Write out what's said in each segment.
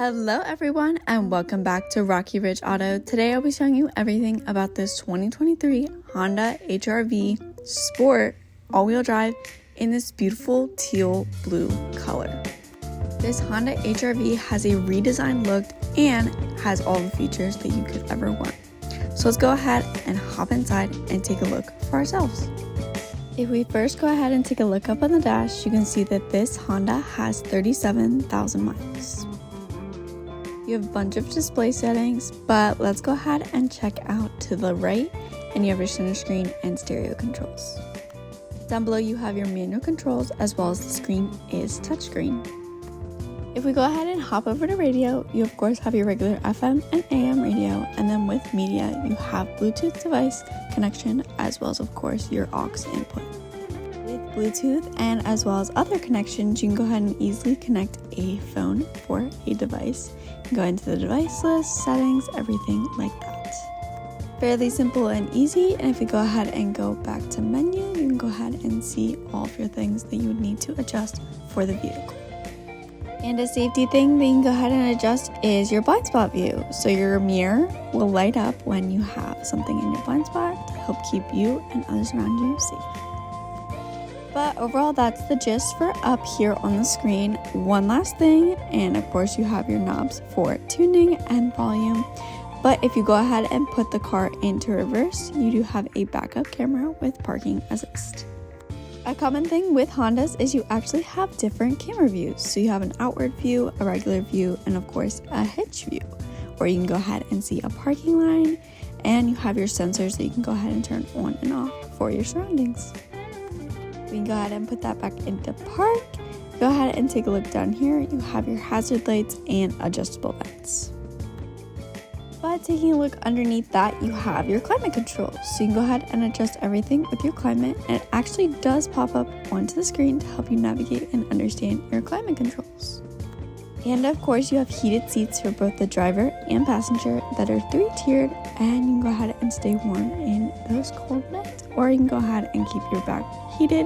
Hello everyone and welcome back to Rocky Ridge Auto. Today I'll be showing you everything about this 2023 Honda HR-V Sport all-wheel drive in this beautiful teal blue color. This Honda HR-V has a redesigned look and has all the features that you could ever want. So let's go ahead and hop inside and take a look for ourselves. If we first go ahead and take a look up on the dash, you can see that this Honda has 37,000 miles. You have a bunch of display settings, but let's go ahead and check out to the right, and you have your center screen and stereo controls. Down below you have your manual controls, as well as the screen is touchscreen. If we go ahead and hop over to radio, you of course have your regular FM and AM radio, and then with media you have Bluetooth device connection, as well as of course your aux input. With Bluetooth and as well as other connections, you can go ahead and easily connect a phone for a device. You can go into the device list, settings, everything like that. Fairly simple and easy, and if we go ahead and go back to menu, you can go ahead and see all of your things that you would need to adjust for the vehicle. And a safety thing that you can go ahead and adjust is your blind spot view. So your mirror will light up when you have something in your blind spot to help keep you and others around you safe. But overall, that's the gist for up here on the screen. One last thing, and of course you have your knobs for tuning and volume. But if you go ahead and put the car into reverse, you do have a backup camera with parking assist. A common thing with Hondas is you actually have different camera views. So you have an outward view, a regular view, and of course a hitch view, where you can go ahead and see a parking line, and you have your sensors that you can go ahead and turn on and off for your surroundings. We can go ahead and put that back into park. Go ahead and take a look down here. You have your hazard lights and adjustable lights. But taking a look underneath that, you have your climate control. So you can go ahead and adjust everything with your climate, and it actually does pop up onto the screen to help you navigate and understand your climate controls. And of course you have heated seats for both the driver and passenger that are 3-tiered, and you can go ahead and stay warm in those cold nights, or you can go ahead and keep your back heated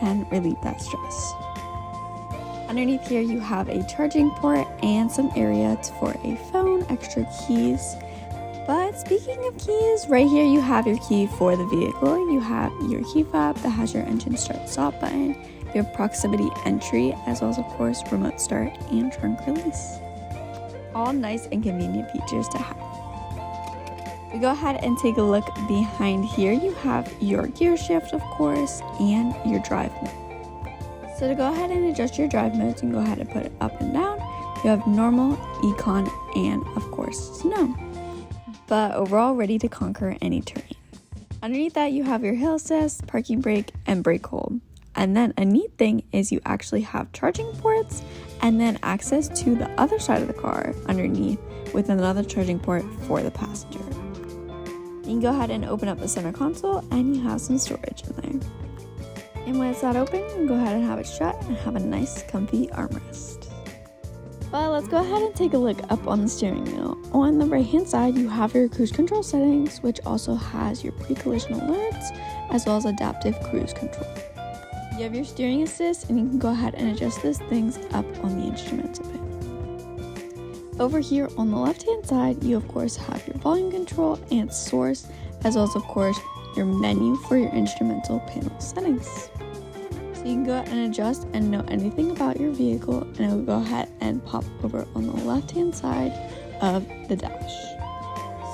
and relieve that stress. Underneath here you have a charging port and some area for a phone, extra keys. But speaking of keys, right here you have your key for the vehicle. You have your key fob that has your engine start stop button. You have proximity entry, as well as of course remote start and trunk release. All nice and convenient features to have. We go ahead and take a look behind here. You have your gear shift, of course, and your drive mode. So to go ahead and adjust your drive modes, you can go ahead and put it up and down. You have normal, econ, and of course snow. But overall, ready to conquer any terrain. Underneath that, you have your hill assist, parking brake, and brake hold. And then a neat thing is you actually have charging ports and then access to the other side of the car underneath with another charging port for the passenger. You can go ahead and open up the center console, and you have some storage in there. And when it's not open, you can go ahead and have it shut and have a nice comfy armrest. But let's go ahead and take a look up on the steering wheel. On the right hand side, you have your cruise control settings, which also has your pre-collision alerts, as well as adaptive cruise control. You have your steering assist, and you can go ahead and adjust those things up on the instrumental panel. Over here on the left hand side, you of course have your volume control and source, as well as of course your menu for your instrumental panel settings. So you can go ahead and adjust and know anything about your vehicle, and it will go ahead and pop over on the left hand side of the dash.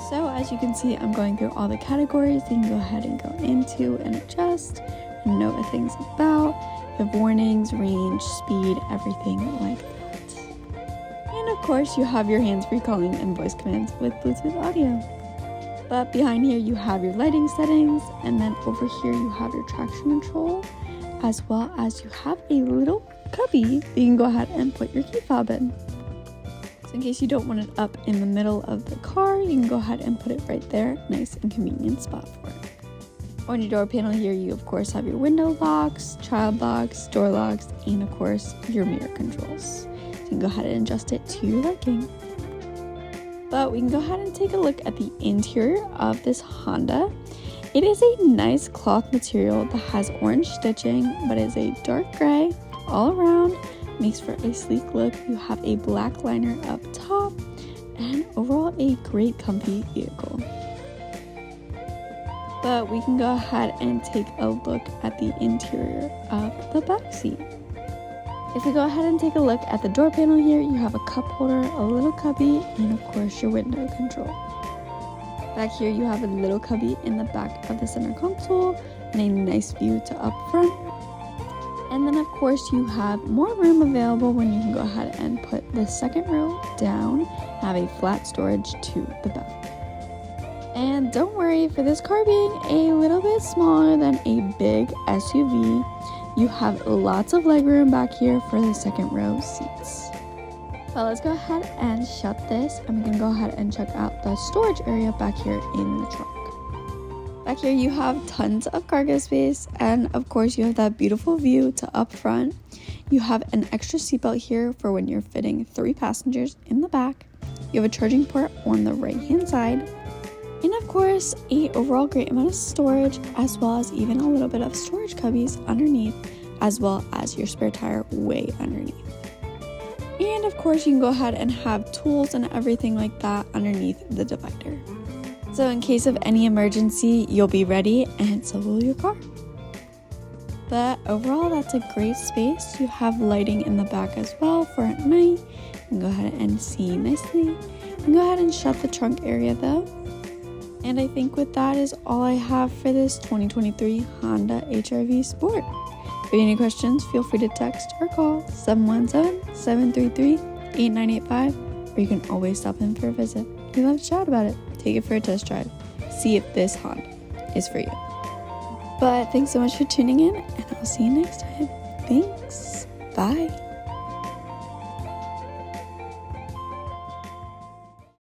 So as you can see, I'm going through all the categories that you can go ahead and go into and adjust and know what things about. You have warnings, range, speed, everything like that. And of course you have your hands-free calling and voice commands with Bluetooth audio. But behind here you have your lighting settings, and then over here you have your traction control, as well as you have a little cubby that you can go ahead and put your key fob in. So in case you don't want it up in the middle of the car, you can go ahead and put it right there, nice and convenient spot for it. On your door panel here, you of course have your window locks, child locks, door locks, and of course your mirror controls. So you can go ahead and adjust it to your liking. But we can go ahead and take a look at the interior of this Honda. It is a nice cloth material that has orange stitching, but is a dark gray all around, makes for a sleek look. You have a black liner up top, and overall a great comfy vehicle. But we can go ahead and take a look at the interior of the back seat. If we go ahead and take a look at the door panel here, you have a cup holder, a little cubby, and of course your window control. Back here you have a little cubby in the back of the center console and a nice view to up front. And then of course you have more room available when you can go ahead and put the second row down, have a flat storage to the back. And don't worry, for this car being a little bit smaller than a big SUV, you have lots of legroom back here for the second row seats. So let's go ahead and shut this, and we can go ahead and check out the storage area back here in the trunk. Back here you have tons of cargo space, and of course you have that beautiful view to up front. You have an extra seatbelt here for when you're fitting 3 passengers in the back. You have a charging port on the right hand side, and of course a overall great amount of storage, as well as even a little bit of storage cubbies underneath, as well as your spare tire way underneath. And of course you can go ahead and have tools and everything like that underneath the divider. So in case of any emergency, you'll be ready, and so will your car. But overall, that's a great space. You have lighting in the back as well for at night. You can go ahead and see nicely. You can go ahead and shut the trunk area though. And I think with that is all I have for this 2023 Honda HR-V Sport. If you have any questions, feel free to text or call 717-733-8985, or you can always stop in for a visit. We'd love to chat about it. Take it for a test drive. See if this Honda is for you. But thanks so much for tuning in, and I'll see you next time. Thanks. Bye.